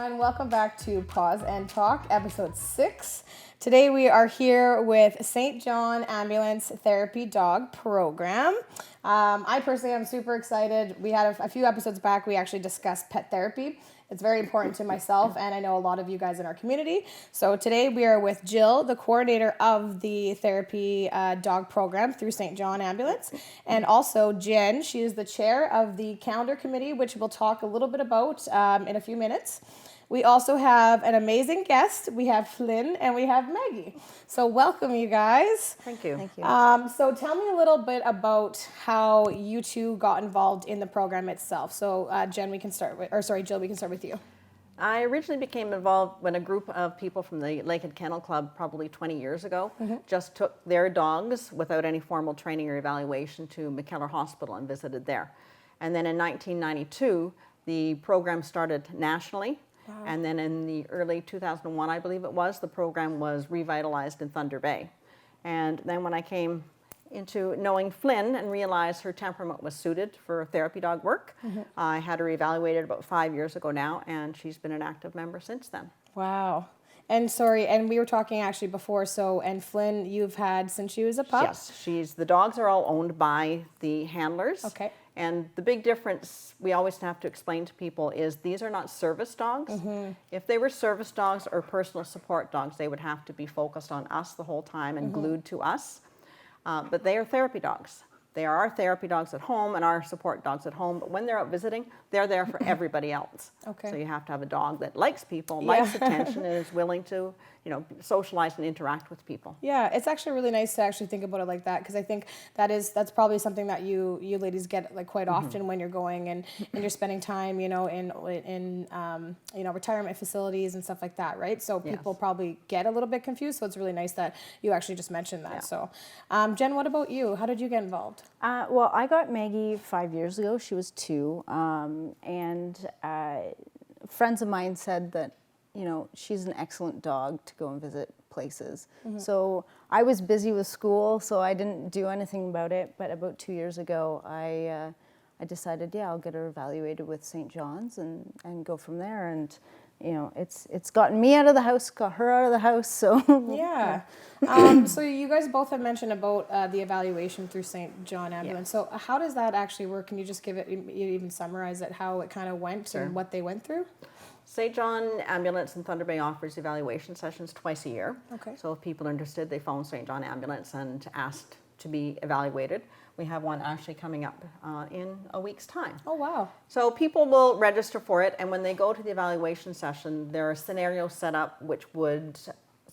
everyone. Welcome back to Paws and Talk, episode 6. Today we are here with St. John Ambulance Therapy Dog Program. I personally am super excited. We had a few episodes back, we actually discussed pet therapy. It's very important to myself, and I know a lot of you guys in our community. So today we are with Jill, the coordinator of the therapy dog program through St. John Ambulance, and also Jenn. She is the chair of the calendar committee, which we'll talk a little bit about in a few minutes. We also have an amazing guest. We have Flynn and we have Maggie. So welcome, you guys. Thank you. Thank you. So tell me a little bit about how you two got involved in the program itself. So Jill, we can start with you. I originally became involved when a group of people from the Lakehead Kennel Club probably 20 years ago just took their dogs without any formal training or evaluation to McKellar Hospital and visited there. And then in 1992, the program started nationally. Wow. And then in the early 2001, I believe it was, the program was revitalized in Thunder Bay. And then when I came into knowing Flynn and realized her temperament was suited for therapy dog work, I had her evaluated about 5 years ago now, and she's been an active member since then. Wow. And we were talking actually before, and Flynn, you've had since she was a pup? Yes, the dogs are all owned by the handlers. Okay. And the big difference we always have to explain to people is these are not service dogs. If they were service dogs or personal support dogs, they would have to be focused on us the whole time and glued to us. But they are therapy dogs. They are our therapy dogs at home and our support dogs at home. But when they're out visiting, they're there for everybody else. Okay. So you have to have a dog that likes people, likes attention, and is willing to, socialize and interact with people. Yeah, it's actually really nice to actually think about it like that, because I think that's probably something that you ladies get like quite often when you're going and you're spending time, in retirement facilities and stuff like that, right? So people probably get a little bit confused. So it's really nice that you actually just mentioned that. Yeah. So, Jenn, what about you? How did you get involved? Well, I got Maggie 5 years ago. She was 2, and friends of mine said that, she's an excellent dog to go and visit places. So I was busy with school, so I didn't do anything about it. But about 2 years ago, I decided, I'll get her evaluated with St. John's and go from there. And it's gotten me out of the house, got her out of the house. So yeah. So you guys both have mentioned about the evaluation through St. John Ambulance. So how does that actually work? Can you just even summarize it, how it kind of went and what they went through? St. John Ambulance in Thunder Bay offers evaluation sessions twice a year. Okay. So if people are interested, they phone St. John Ambulance and asked to be evaluated. We have one actually coming up in a week's time. Oh, wow. So people will register for it, and when they go to the evaluation session, there are scenarios set up which would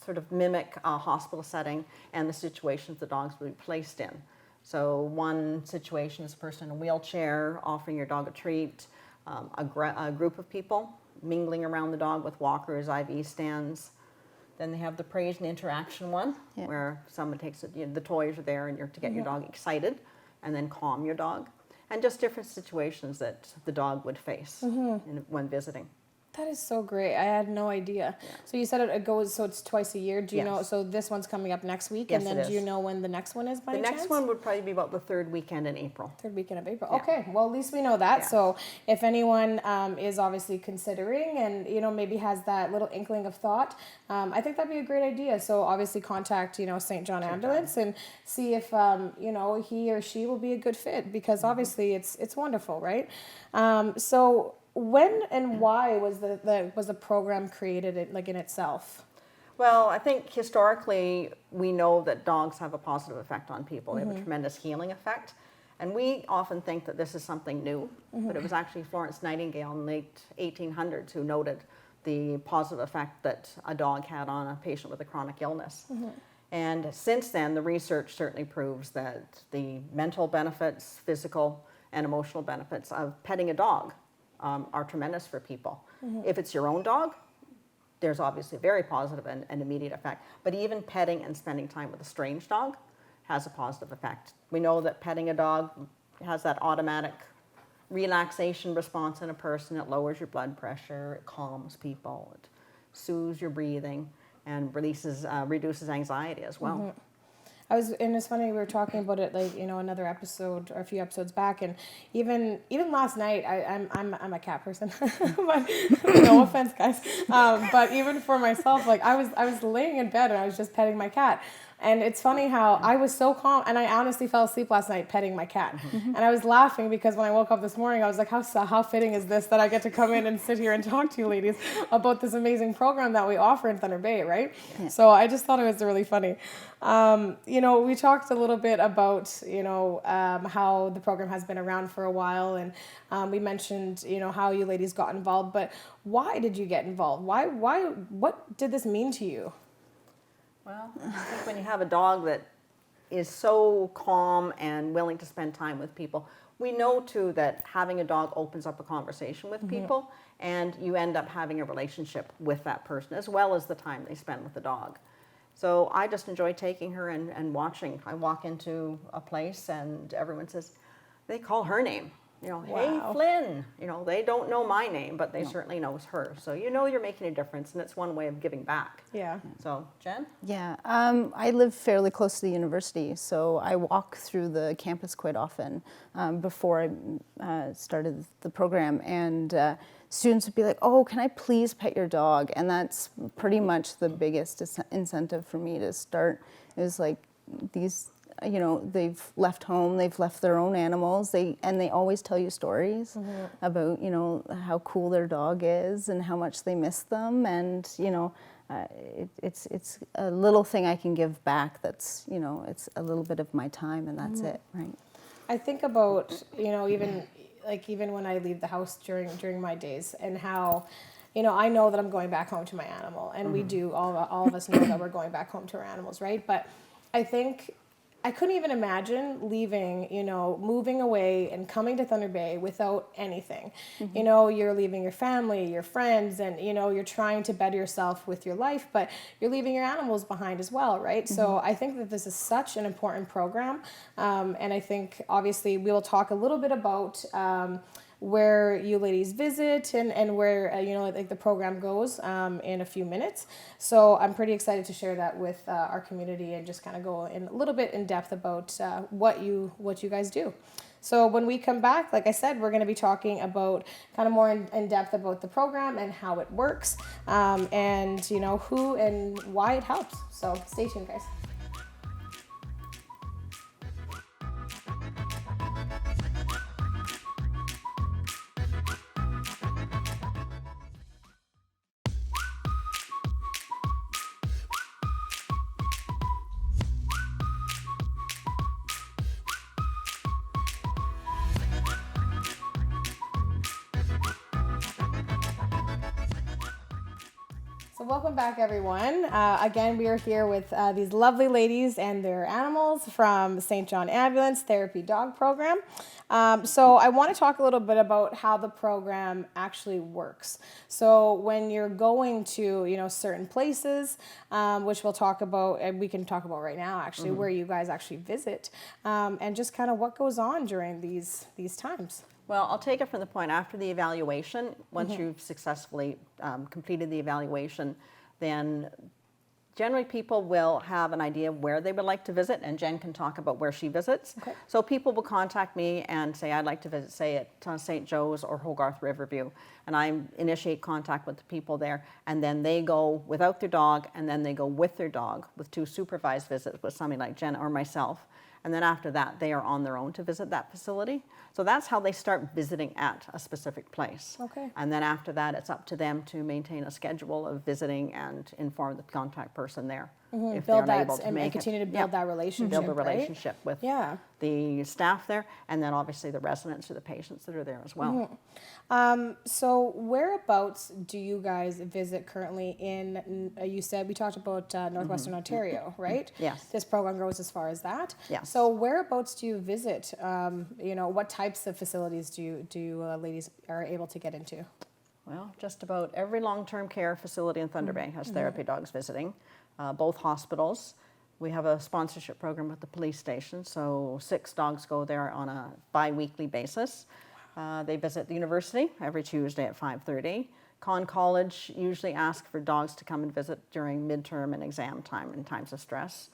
sort of mimic a hospital setting and the situations the dogs would be placed in. So one situation is a person in a wheelchair offering your dog a treat, a group of people mingling around the dog with walkers, IV stands. Then they have the praise and interaction one, where someone takes the toys are there and you're to get your dog excited and then calm your dog. And just different situations that the dog would face when visiting. That is so great. I had no idea. Yeah. So you said it goes, so it's twice a year. Do you know, so this one's coming up next week, and then do you know when the next one is by any chance? The next one would probably be about the third weekend in April. Third weekend of April. Yeah. Okay, well, at least we know that. Yeah. So if anyone is obviously considering and, maybe has that little inkling of thought, I think that'd be a great idea. So obviously contact, St. John Ambulance and see if, he or she will be a good fit, because obviously it's wonderful, right? So when and why was the program created in itself? Well, I think historically we know that dogs have a positive effect on people. They have a tremendous healing effect. And we often think that this is something new, but it was actually Florence Nightingale in the late 1800s who noted the positive effect that a dog had on a patient with a chronic illness. And since then, the research certainly proves that the mental benefits, physical and emotional benefits of petting a dog are tremendous for people. If it's your own dog, there's obviously a very positive and immediate effect. But even petting and spending time with a strange dog has a positive effect. We know that petting a dog has that automatic relaxation response in a person. It lowers your blood pressure, it calms people, it soothes your breathing, and reduces anxiety as well. and it's funny, we were talking about it, like, you know, another episode or a few episodes back, and even last night, I'm a cat person, but no offense, guys, but even for myself, like, I was laying in bed and I was just petting my cat. And it's funny how I was so calm, and I honestly fell asleep last night petting my cat. And I was laughing because when I woke up this morning, I was like, how fitting is this that I get to come in and sit here and talk to you ladies about this amazing program that we offer in Thunder Bay, right? Yeah. So I just thought it was really funny. You know, we talked a little bit about, you know, how the program has been around for a while, and we mentioned, you know, how you ladies got involved, but why did you get involved? What did this mean to you? Well, I think when you have a dog that is so calm and willing to spend time with people, we know too that having a dog opens up a conversation with people, and you end up having a relationship with that person as well as the time they spend with the dog. So I just enjoy taking her and watching. I walk into a place and everyone says, they call her name. You know, hey, Flynn. You know, they don't know my name, but they certainly know her. So you know you're making a difference, and it's one way of giving back. Yeah. So, Jen? Yeah, I live fairly close to the university, so I walk through the campus quite often before I started the program. And students would be like, oh, can I please pet your dog? And that's pretty much the biggest incentive for me to start. It was like these... You know, they've left home, they've left their own animals, and they always tell you stories about, you know, how cool their dog is and how much they miss them, and, you know, it's a little thing I can give back that's, you know, it's a little bit of my time, and that's it, right? I think about, you know, even when I leave the house during my days, and how, you know, I know that I'm going back home to my animal, and we do, all of us know that we're going back home to our animals, right? But I think I couldn't even imagine leaving, you know, moving away and coming to Thunder Bay without anything. You know, you're leaving your family, your friends, and, you know, you're trying to better yourself with your life, but you're leaving your animals behind as well, right? So I think that this is such an important program. And I think, obviously, we will talk a little bit about where you ladies visit and where, you know, like the program goes in a few minutes. So I'm pretty excited to share that with our community and just kind of go in a little bit in depth about what you guys do. So when we come back, like I said, we're going to be talking about kind of more in depth about the program and how it works, and, you know, who and why it helps. So stay tuned, guys. So welcome back, everyone. Again, we are here with these lovely ladies and their animals from St. John Ambulance Therapy Dog Program. So I want to talk a little bit about how the program actually works. So when you're going to, you know, certain places, which we'll talk about, and we can talk about right now, actually, where you guys actually visit, and just kind of what goes on during these times. Well, I'll take it from the point after the evaluation. Once you've successfully completed the evaluation, then generally people will have an idea of where they would like to visit, and Jen can talk about where she visits. Okay. So people will contact me and say, I'd like to visit, say, at St. Joe's or Hogarth Riverview, and I initiate contact with the people there, and then they go without their dog, and then they go with their dog with 2 supervised visits with somebody like Jen or myself. And then after that, they are on their own to visit that facility. So that's how they start visiting at a specific place. Okay. And then after that, it's up to them to maintain a schedule of visiting and inform the contact person there. If Build they're that able to and make continue it. to build that relationship, Build a relationship with the staff there, and then obviously the residents or the patients that are there as well. So whereabouts do you guys visit currently in, you said, we talked about Northwestern Ontario, right? Yes. This program goes as far as that? Yes. So whereabouts do you visit? You know, what types of facilities do you ladies are able to get into? Well, just about every long-term care facility in Thunder Bay has therapy dogs visiting. Both hospitals. We have a sponsorship program with the police station, so 6 dogs go there on a bi-weekly basis. They visit the university every Tuesday at 5:30. Conn College usually asks for dogs to come and visit during midterm and exam time and times of stress.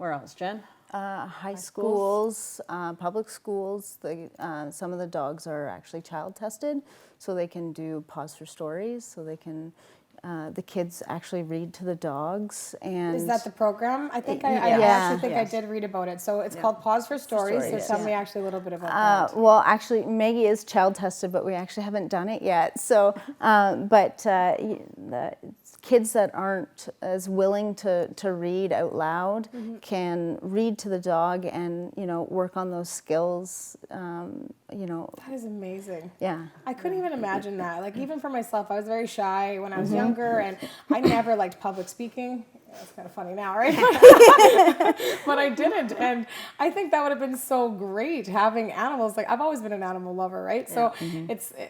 Where else, Jen? High schools, public schools. Some of the dogs are actually child tested, so they can do Paws for Stories. So they can, the kids actually read to the dogs. And Is that the program? I think I Yeah. actually think I Yes. did read about it. So it's called Paws for Stories. So Stories, tell yeah. me actually a little bit about that. Well, actually, Maggie is child tested, but we actually haven't done it yet. So, the kids that aren't as willing to read out loud can read to the dog and, work on those skills, That is amazing. Yeah. I couldn't even imagine that. Like, even for myself, I was very shy when I was younger, and I never liked public speaking. That's kind of funny now, right? But I didn't. And I think that would have been so great having animals. Like, I've always been an animal lover, right? So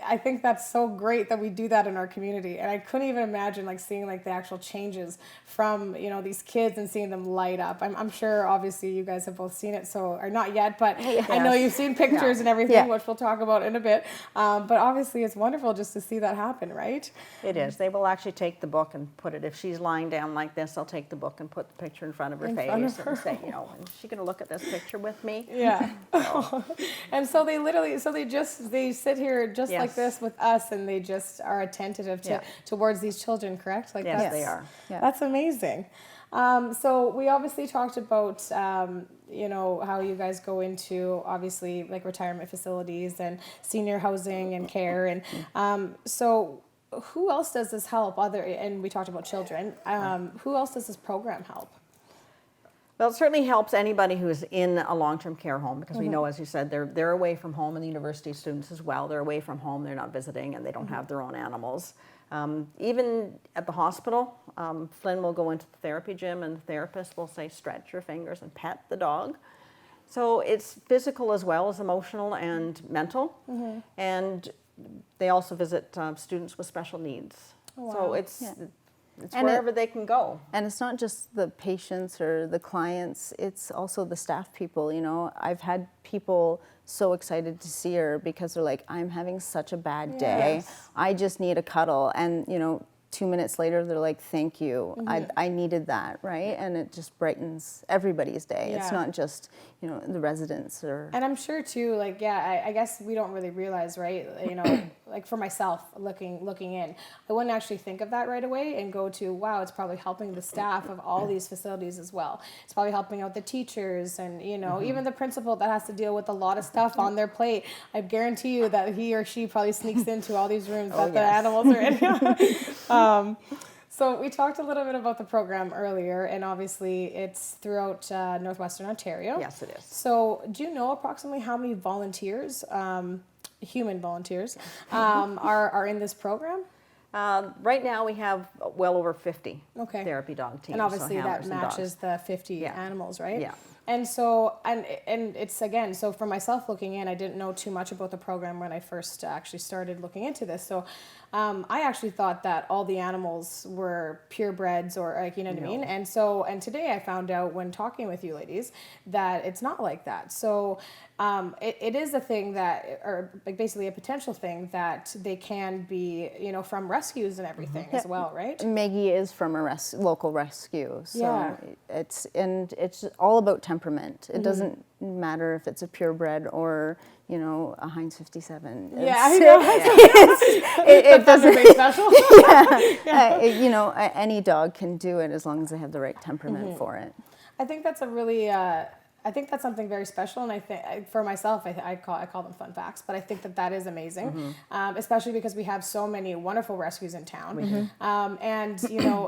I think that's so great that we do that in our community. And I couldn't even imagine like seeing like the actual changes from, these kids and seeing them light up. I'm sure obviously you guys have both seen it, or not yet, but I know you've seen pictures and everything, which we'll talk about in a bit. But obviously it's wonderful just to see that happen, right? It is. They will actually take the book and put it, if she's lying down like this, they'll take the book and put the picture in front of her face and say, is she going to look at this picture with me? Yeah. And so they sit here just like Yes. this with us, and they just are attentive towards these children, correct? Like Yes, they are. Yeah. That's amazing. So we obviously talked about, how you guys go into obviously like retirement facilities and senior housing and care. And so who else does this help and we talked about children, who else does this program help? Well, it certainly helps anybody who's in a long-term care home, because we know, as you said, they're away from home, and the university students as well. They're away from home, they're not visiting, and they don't have their own animals. Even at the hospital, Flynn will go into the therapy gym, and the therapist will say, stretch your fingers and pet the dog. So it's physical as well as emotional and mental. And they also visit students with special needs. Oh, wow. So it's And wherever they can go. And it's not just the patients or the clients, it's also the staff people. I've had people so excited to see her because they're like, I'm having such a bad day. Yes. I just need a cuddle. And, 2 minutes later, they're like, thank you. I needed that, right? And it just brightens everybody's day. It's Yeah. not just, the residents or... And I'm sure too, like, I guess we don't really realize, right? Like for myself, looking in, I wouldn't actually think of that right away and go to, wow, it's probably helping the staff of all these facilities as well. It's probably helping out the teachers and, even the principal that has to deal with a lot of stuff on their plate. I guarantee you that he or she probably sneaks into all these rooms that the animals are in. So we talked a little bit about the program earlier, and obviously it's throughout Northwestern Ontario. Yes, it is. So do you know approximately how many volunteers, human volunteers, are in this program? Right now we have well over 50 Okay. therapy dog teams. And obviously so that handlers and matches dogs. the 50 Yeah. animals, right? Yeah. And so, and it's again, so for myself looking in, I didn't know too much about the program when I first actually started looking into this. So I actually thought that all the animals were purebreds or like, you know what I mean? And so, and today I found out when talking with you ladies that it's not like that. So it is a thing that, or like basically a potential thing that they can be, from rescues and everything as well, right? Maggie is from a local rescue, so Yeah. it's all about temperament. It doesn't matter if it's a purebred or a Heinz 57. Yeah, I know. It doesn't. Very special. Any dog can do it as long as they have the right temperament for it. I think that's a really, I think that's something very special, and I think for myself, I call them fun facts, but I think that is amazing, especially because we have so many wonderful rescues in town, and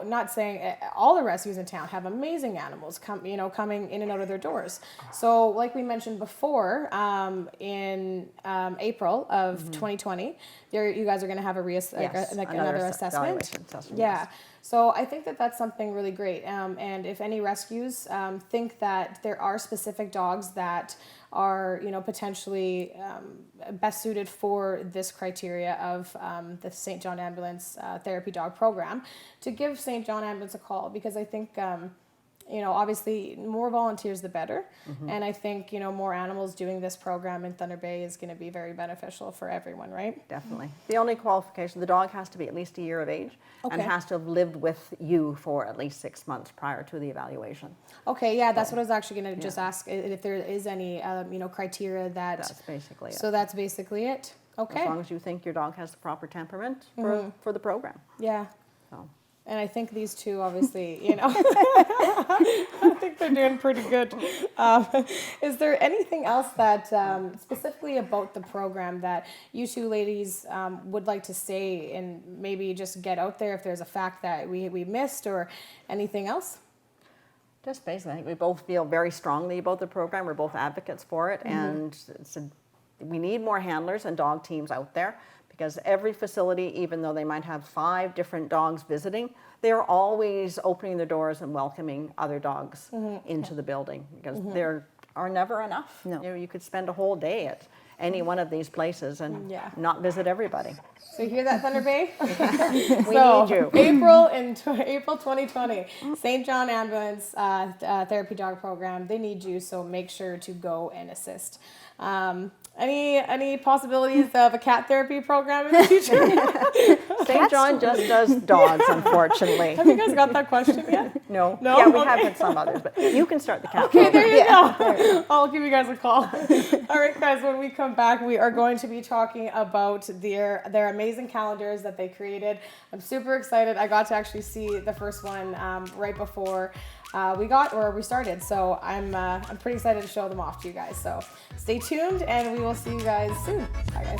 not saying all the rescues in town have amazing animals coming in and out of their doors. So, like we mentioned before, in April of 2020, you guys are going to have another assessment. Yeah. So I think that that's something really great. And if any rescues think that there are specific dogs that are, potentially best suited for this criteria of the St. John Ambulance Therapy Dog Program, to give St. John Ambulance a call, because I think obviously more volunteers the better. And I think, more animals doing this program in Thunder Bay is going to be very beneficial for everyone, right? Definitely. The only qualification, the dog has to be at least a year of age and has to have lived with you for at least 6 months prior to the evaluation. Okay, yeah, that's what I was actually going to just ask, if there is any, criteria that... That's basically it. So that's basically it. Okay. As long as you think your dog has the proper temperament for the program. Yeah. So. And I think these two, obviously, I think they're doing pretty good. Is there anything else that, specifically about the program, that you two ladies would like to say and maybe just get out there if there's a fact that we missed or anything else? Just basically, I think we both feel very strongly about the program. We're both advocates for it, and we need more handlers and dog teams out there. Because every facility, even though they might have 5 different dogs visiting, they're always opening their doors and welcoming other dogs into the building, because there are never enough. No. You could spend a whole day at any one of these places and not visit everybody. So you hear that, Thunder Bay? We need you. April 2020, St. John Ambulance Therapy Dog Program. They need you, so make sure to go and assist. Any possibilities of a cat therapy program in the future? St. John just does dogs, unfortunately. Have you guys got that question yet? No. No? Yeah, we Okay. have had some others, but you can start the cat Okay, program. there you go. I'll give you guys a call. All right, guys, when we come back, we are going to be talking about their amazing calendars that they created. I'm super excited. I got to actually see the first one right before we started. So I'm pretty excited to show them off to you guys. So stay tuned and we will see you guys soon. Bye, guys.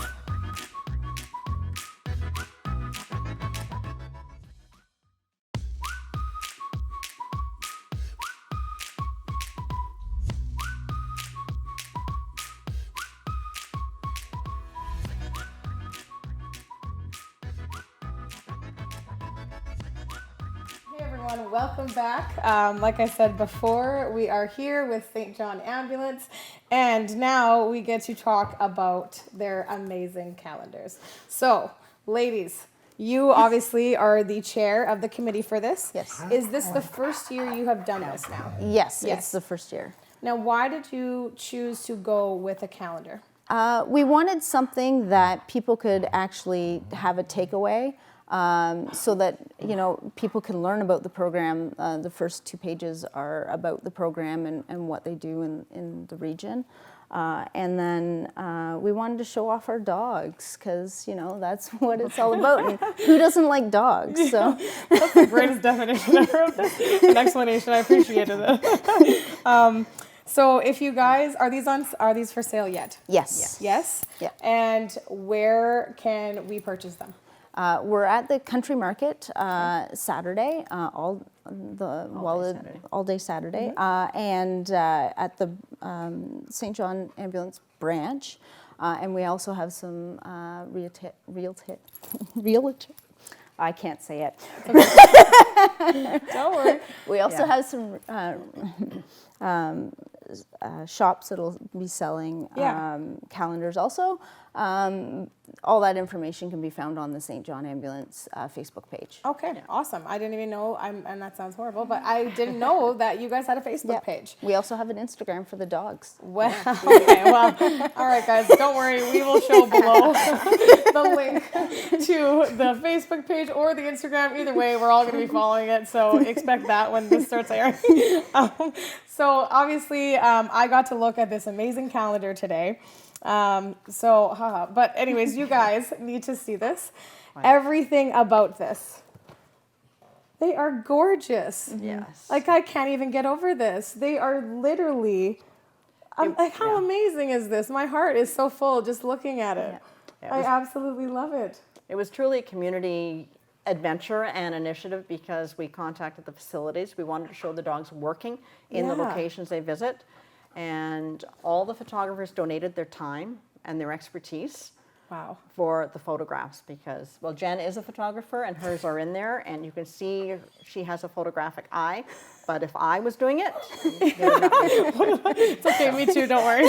Hey everyone, welcome back. Like I said before, we are here with St. John Ambulance, and now we get to talk about their amazing calendars. So, ladies, you obviously are the chair of the committee for this. Yes. Is this the first year you have done this now? Yes, Yes. it's the first year. Now, why did you choose to go with a calendar? We wanted something that people could actually have a takeaway, so that people can learn about the program. The first 2 pages are about the program and what they do in the region. And then we wanted to show off our dogs, because that's what it's all about. And who doesn't like dogs? So That's the greatest definition ever of this. An explanation. I appreciated it. So if you guys, are these for sale yet? yes. Yes? Yeah. And where can we purchase them? We're at the country market Saturday, all day Saturday, and at the St. John Ambulance branch, and we also have some realtor. I can't say it. Don't worry. We also have some shops that'll be selling calendars also. All that information can be found on the St. John Ambulance Facebook page. Okay, awesome. I didn't even know, and that sounds horrible, but I didn't know that you guys had a Facebook page. We also have an Instagram for the dogs. Well, okay, well, all right, guys, don't worry. We will show below the link to the Facebook page or the Instagram. Either way, we're all going to be following it, so expect that when this starts airing. So obviously, I got to look at this amazing calendar today. But anyways, you guys need to see this. Everything about this. They are gorgeous. Yes. Like, I can't even get over this. They are literally, how amazing is this? My heart is so full just looking at it. Yeah. I absolutely love it. It was truly a community adventure and initiative, because we contacted the facilities. We wanted to show the dogs working in the locations they visit. And all the photographers donated their time and their expertise for the photographs, because, well, Jenn is a photographer and hers are in there, and you can see she has a photographic eye. But if I was doing it, they would not be. It's okay, me too, don't worry.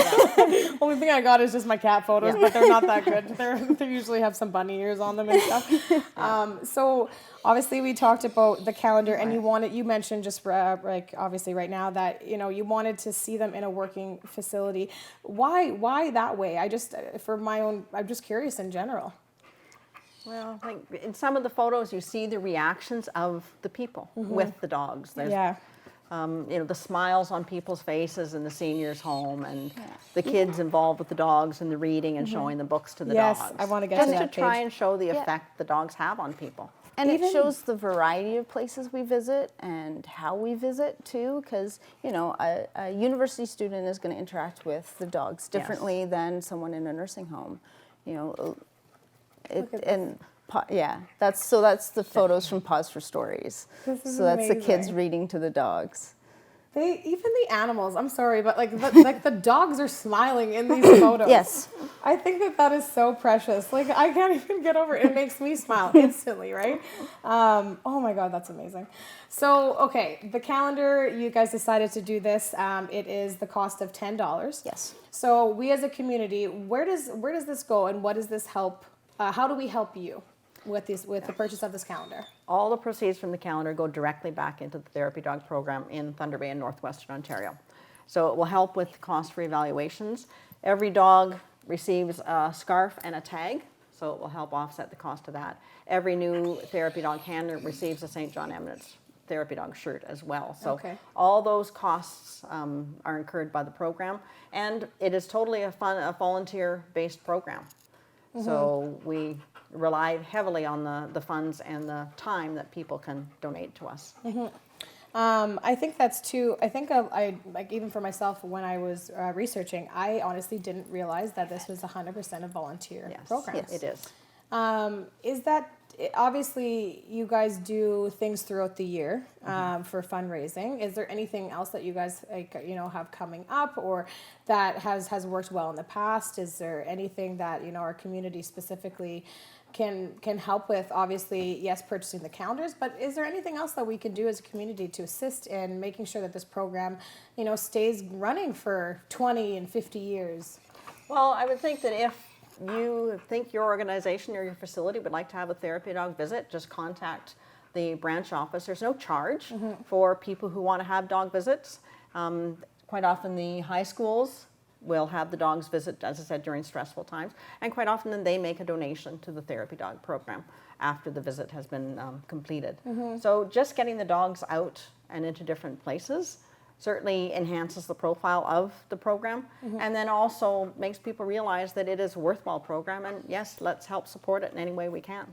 Only thing I got is just my cat photos, but they're not that good. They usually have some bunny ears on them and stuff. So obviously we talked about the calendar, and you mentioned just like obviously right now that, you know, you wanted to see them in a working facility. Why that way? I'm just curious in general. Well, I think in some of the photos you see the reactions of the people with the dogs. There's, you know, the smiles on people's faces in the seniors' home, and the kids involved with the dogs and the reading and showing the books to the dogs. Yes, I want to get to that just to try page. and show the effect the dogs have on people. And it shows the variety of places we visit and how we visit too, because, you know, a university student is going to interact with the dogs differently than someone in a nursing home. You know, that's the photos from Paws for Stories. So that's the kids reading to the dogs. Even the animals, I'm sorry, but like the dogs are smiling in these photos. Yes. I think that is so precious. Like, I can't even get over it. It makes me smile instantly, right? Oh my God, that's amazing. So, okay, the calendar, you guys decided to do this. It is the cost of $10. Yes. So we as a community, where does this go, and what does this help? How do we help you with the purchase of this calendar? All the proceeds from the calendar go directly back into the therapy dog program in Thunder Bay and Northwestern Ontario. So it will help with cost for evaluations. Every dog receives a scarf and a tag, so it will help offset the cost of that. Every new therapy dog handler receives a St. John Ambulance therapy dog shirt as well. So all those costs are incurred by the program, and it is totally a volunteer-based program. So we rely heavily on the funds and the time that people can donate to us. I think that's too. I think I like, even for myself, when I was researching, I honestly didn't realize that this was 100% a volunteer program. Yes, it is. Is that obviously you guys do things throughout the year for fundraising? Is there anything else that you guys have coming up, or that has worked well in the past? Is there anything that our community specifically can help with? Obviously, yes, purchasing the calendars, but is there anything else that we can do as a community to assist in making sure that this program stays running for 20 and 50 years? Well, I would think that if you think your organization or your facility would like to have a therapy dog visit, just contact the branch office. There's no charge for people who want to have dog visits. Quite often the high schools will have the dogs visit, as I said, during stressful times, and quite often then they make a donation to the therapy dog program after the visit has been completed. So just getting the dogs out and into different places certainly enhances the profile of the program, and then also makes people realize that it is a worthwhile program, and yes, let's help support it in any way we can.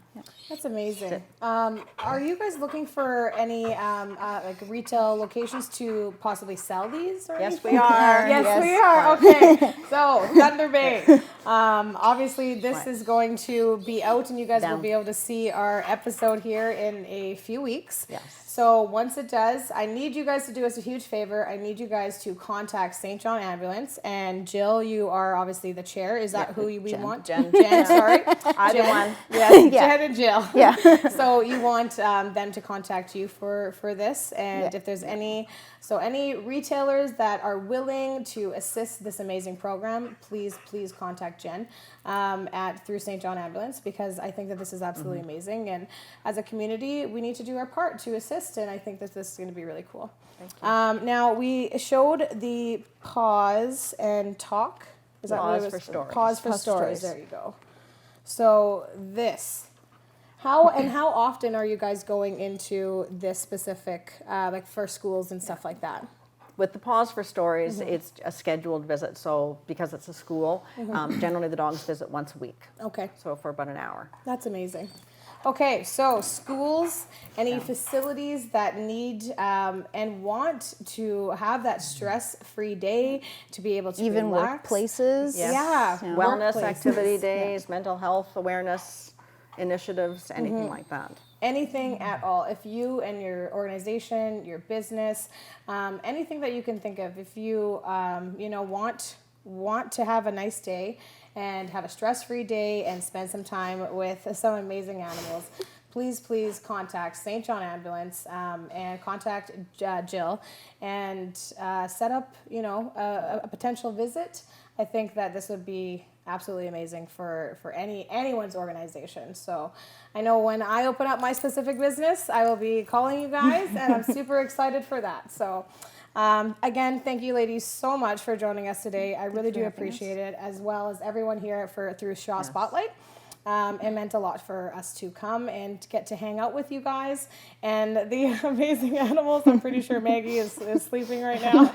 That's amazing. Are you guys looking for any like retail locations to possibly sell these? Or Yes, anything? we are. Yes, we are. Okay. So Thunder Bay. Obviously, this is going to be out, and you guys will be able to see our episode here in a few weeks. Yes. So once it does, I need you guys to do us a huge favor. I need you guys to contact St. John Ambulance. And Jill, you are obviously the chair. Is that who we want? Jen, sorry. Either one. Yes, Jen and Jill. Yeah. So you want them to contact you for this. And if there's any retailers that are willing to assist this amazing program, please contact Jen through St. John Ambulance, because I think that this is absolutely amazing. And as a community, we need to do our part to assist. And I think that this is going to be really cool. Thank you. Now, we showed the Paws and Talk. Is that what it was? For Stories. Paws for Stories. There you go. So this. How often are you guys going into this specific, like for schools and stuff like that? With the Paws for Stories, it's a scheduled visit. So because it's a school, generally the dogs visit once a week. Okay. So for about an hour. That's amazing. Okay, so schools, any facilities that need and want to have that stress-free day to be able to even relax. Workplaces. Yes. Yeah. Wellness Workplaces. activity days, mental health awareness initiatives, anything like that. Anything at all. If you and your organization, your business, anything that you can think of, if you want to have a nice day and have a stress-free day and spend some time with some amazing animals, please contact St. John Ambulance and contact Jill and set up, a potential visit. I think that this would be absolutely amazing for anyone's organization. So I know when I open up my specific business, I will be calling you guys, and I'm super excited for that. So again, thank you ladies so much for joining us today. I really do appreciate it, as well as everyone here through Shaw Spotlight. It meant a lot for us to come and get to hang out with you guys and the amazing animals. I'm pretty sure Maggie is sleeping right now.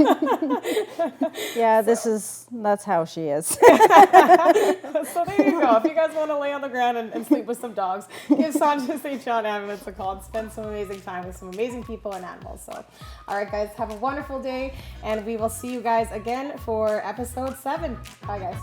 Yeah, that's how she is. So there you go. If you guys want to lay on the ground and sleep with some dogs, give Sandra St. John Ambulance a call and spend some amazing time with some amazing people and animals. So, all right, guys, have a wonderful day, and we will see you guys again for episode 7. Bye, guys.